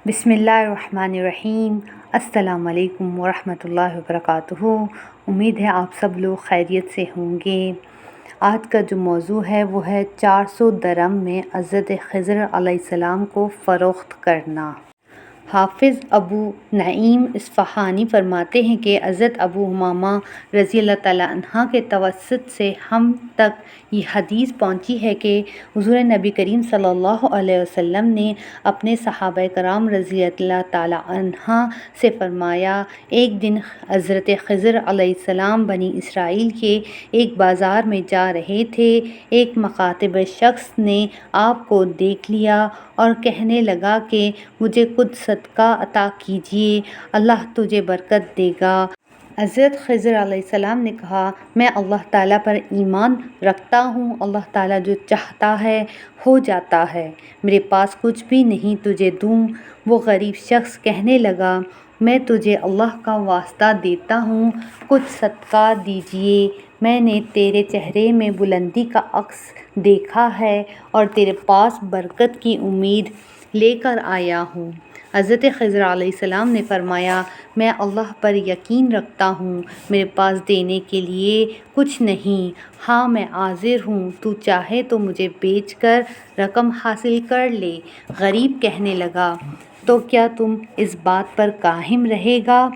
بسم اللہ الرحمن الرحیم۔ السلام علیکم ورحمۃ اللہ وبرکاتہ۔ امید ہے آپ سب لوگ خیریت سے ہوں گے۔ آج کا جو موضوع ہے وہ ہے 400 درہم میں حضرت خضر علیہ السلام کو فروخت کرنا۔ حافظ ابو نعیم اصفہانی فرماتے ہیں کہ حضرت ابو امامہ رضی اللہ تعالیٰ عنہ کے توسط سے ہم تک یہ حدیث پہنچی ہے کہ حضور نبی کریم صلی اللہ علیہ وسلم نے اپنے صحابہ کرام رضی اللہ تعالیٰ عنہ سے فرمایا، ایک دن حضرت خضر علیہ السلام بنی اسرائیل کے ایک بازار میں جا رہے تھے۔ ایک مخاطب شخص نے آپ کو دیکھ لیا اور کہنے لگا کہ مجھے کچھ صدقہ عطا کیجیے، اللہ تجھے برکت دے گا۔ حضرت خضر علیہ السلام نے کہا، میں اللہ تعالیٰ پر ایمان رکھتا ہوں، اللہ تعالیٰ جو چاہتا ہے ہو جاتا ہے، میرے پاس کچھ بھی نہیں تجھے دوں۔ وہ غریب شخص کہنے لگا، میں تجھے اللہ کا واسطہ دیتا ہوں، کچھ صدقہ دیجیے، میں نے تیرے چہرے میں بلندی کا عکس دیکھا ہے اور تیرے پاس برکت کی امید لے کر آیا ہوں۔ حضرت خضر علیہ السلام نے فرمایا، میں اللہ پر یقین رکھتا ہوں، میرے پاس دینے کے لیے کچھ نہیں، ہاں میں حاضر ہوں، تو چاہے تو مجھے بیچ کر رقم حاصل کر لے۔ غریب کہنے لگا، تو کیا تم اس بات پر قائم رہے گا؟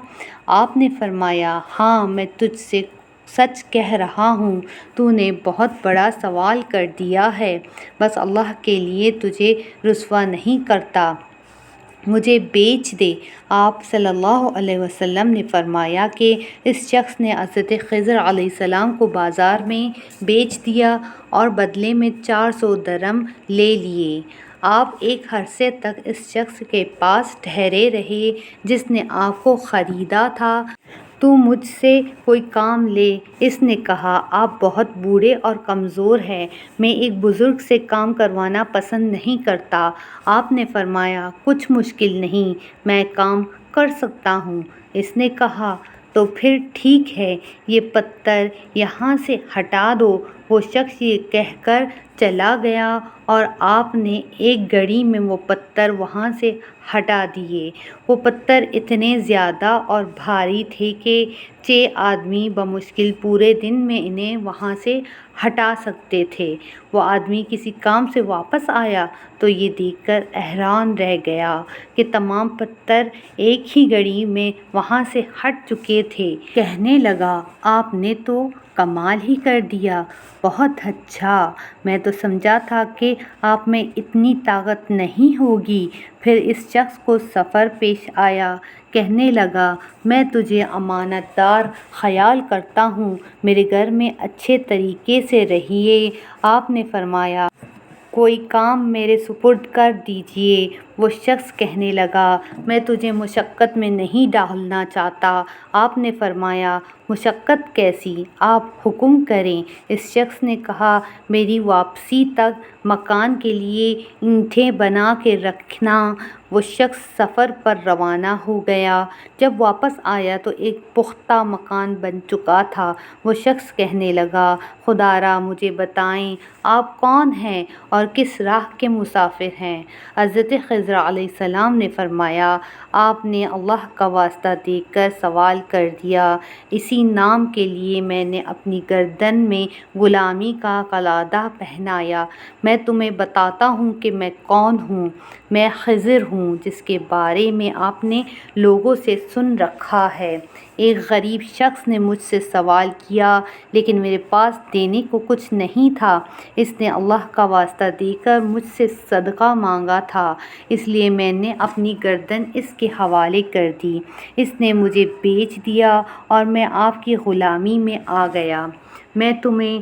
آپ نے فرمایا، ہاں میں تجھ سے سچ کہہ رہا ہوں، تو نے بہت بڑا سوال کر دیا ہے، بس اللہ کے لیے تجھے رسوا نہیں کرتا، مجھے بیچ دے۔ آپ صلی اللہ علیہ وسلم نے فرمایا کہ اس شخص نے حضرت خضر علیہ السلام کو بازار میں بیچ دیا اور بدلے میں 400 درہم لے لیے۔ آپ ایک عرصے تک اس شخص کے پاس ٹھہرے رہے جس نے آپ کو خریدا تھا۔ تو مجھ سے کوئی کام لے۔ اس نے کہا، آپ بہت بوڑھے اور کمزور ہیں، میں ایک بزرگ سے کام کروانا پسند نہیں کرتا۔ آپ نے فرمایا، کچھ مشکل نہیں، میں کام کر سکتا ہوں۔ اس نے کہا، تو پھر ٹھیک ہے، یہ پتھر یہاں سے ہٹا دو۔ وہ شخص یہ کہہ کر چلا گیا اور آپ نے ایک گھڑی میں وہ پتھر وہاں سے ہٹا دیے۔ وہ پتھر اتنے زیادہ اور بھاری تھے کہ 6 آدمی بمشکل پورے دن میں انہیں وہاں سے ہٹا سکتے تھے۔ وہ آدمی کسی کام سے واپس آیا تو یہ دیکھ کر حیران رہ گیا کہ تمام پتھر ایک ہی گھڑی میں وہاں سے ہٹ چکے تھے۔ کہنے لگا، آپ نے تو کمال ہی کر دیا، بہت اچھا، میں تو سمجھا تھا کہ آپ میں اتنی طاقت نہیں ہوگی۔ پھر اس شخص کو سفر پیش آیا، کہنے لگا، میں تجھے امانت دار خیال کرتا ہوں، میرے گھر میں اچھے طریقے سے رہیے۔ آپ نے فرمایا، کوئی کام میرے سپرد کر دیجیے۔ وہ شخص کہنے لگا، میں تجھے مشقت میں نہیں ڈالنا چاہتا۔ آپ نے فرمایا، مشقت کیسی؟ آپ حکم کریں۔ اس شخص نے کہا، میری واپسی تک مکان کے لیے اینٹیں بنا کے رکھنا۔ وہ شخص سفر پر روانہ ہو گیا۔ جب واپس آیا تو ایک پختہ مکان بن چکا تھا۔ وہ شخص کہنے لگا، خدا را مجھے بتائیں، آپ کون ہیں اور کس راہ کے مسافر ہیں؟ حضرت خضر علیہ السلام نے فرمایا، آپ نے اللہ کا واسطہ دے کر سوال کر دیا، اسی نام کے لیے میں نے اپنی گردن میں غلامی کا قلادہ پہنایا۔ میں تمہیں بتاتا ہوں کہ میں کون ہوں۔ میں خضر ہوں جس کے بارے میں آپ نے لوگوں سے سن رکھا ہے۔ ایک غریب شخص نے مجھ سے سوال کیا لیکن میرے پاس دینے کو کچھ نہیں تھا۔ اس نے اللہ کا واسطہ دے کر مجھ سے صدقہ مانگا تھا، اس لیے میں نے اپنی گردن اس کے حوالے کر دی۔ اس نے مجھے بیچ دیا اور میں آپ کی غلامی میں آ گیا۔ میں تمہیں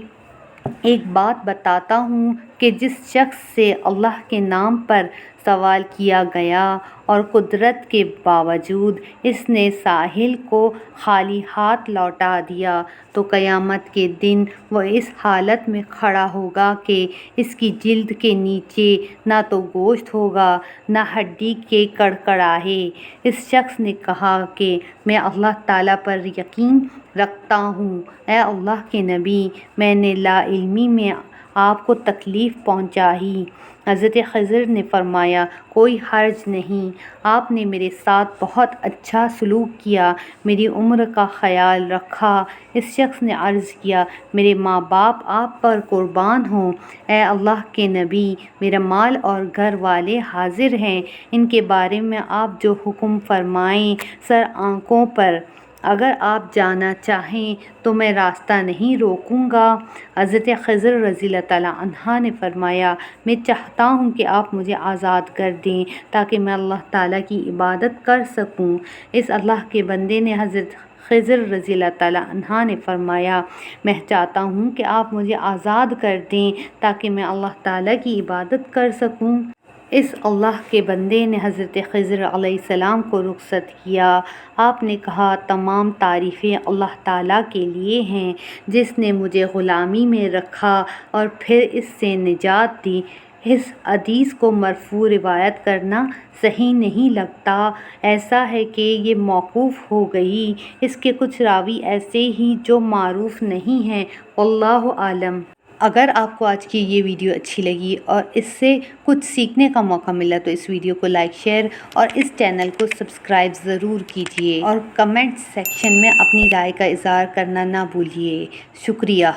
ایک بات بتاتا ہوں کہ جس شخص سے اللہ کے نام پر سوال کیا گیا اور قدرت کے باوجود اس نے سائل کو خالی ہاتھ لوٹا دیا تو قیامت کے دن وہ اس حالت میں کھڑا ہوگا کہ اس کی جلد کے نیچے نہ تو گوشت ہوگا نہ ہڈی کے کڑکڑاہے۔ اس شخص نے کہا کہ میں اللہ تعالیٰ پر یقین رکھتا ہوں، اے اللہ کے نبی، میں نے لا علمی میں آپ کو تکلیف پہنچائی۔ حضرت خضر نے فرمایا کوئی حرج نہیں، آپ نے میرے ساتھ بہت اچھا سلوک کیا، میری عمر کا خیال رکھا۔ اس شخص نے عرض کیا میرے ماں باپ آپ پر قربان ہوں، اے اللہ کے نبی، میرا مال اور گھر والے حاضر ہیں، ان کے بارے میں آپ جو حکم فرمائیں سر آنکھوں پر، اگر آپ جانا چاہیں تو میں راستہ نہیں روکوں گا۔ حضرت خضر رضی اللہ تعالیٰ عنہ نے فرمایا میں چاہتا ہوں کہ آپ مجھے آزاد کر دیں تاکہ میں اللہ تعالیٰ کی عبادت کر سکوں۔ اس اللہ کے بندے نے حضرت خضر رضی اللہ تعالیٰ عنہ نے فرمایا میں چاہتا ہوں کہ آپ مجھے آزاد کر دیں تاکہ میں اللہ تعالیٰ کی عبادت کر سکوں۔ اس اللہ کے بندے نے حضرت خضر علیہ السلام کو رخصت کیا۔ آپ نے کہا تمام تعریفیں اللہ تعالیٰ کے لیے ہیں جس نے مجھے غلامی میں رکھا اور پھر اس سے نجات دی۔ اس حدیث کو مرفوع روایت کرنا صحیح نہیں لگتا، ایسا ہے کہ یہ موقوف ہو گئی، اس کے کچھ راوی ایسے ہی جو معروف نہیں ہیں، واللہ اعلم۔ اگر آپ کو آج کی یہ ویڈیو اچھی لگی اور اس سے کچھ سیکھنے کا موقع ملا تو اس ویڈیو کو لائک، شیئر اور اس چینل کو سبسکرائب ضرور کیجیے اور کمنٹ سیکشن میں اپنی رائے کا اظہار کرنا نہ بھولیے۔ شکریہ۔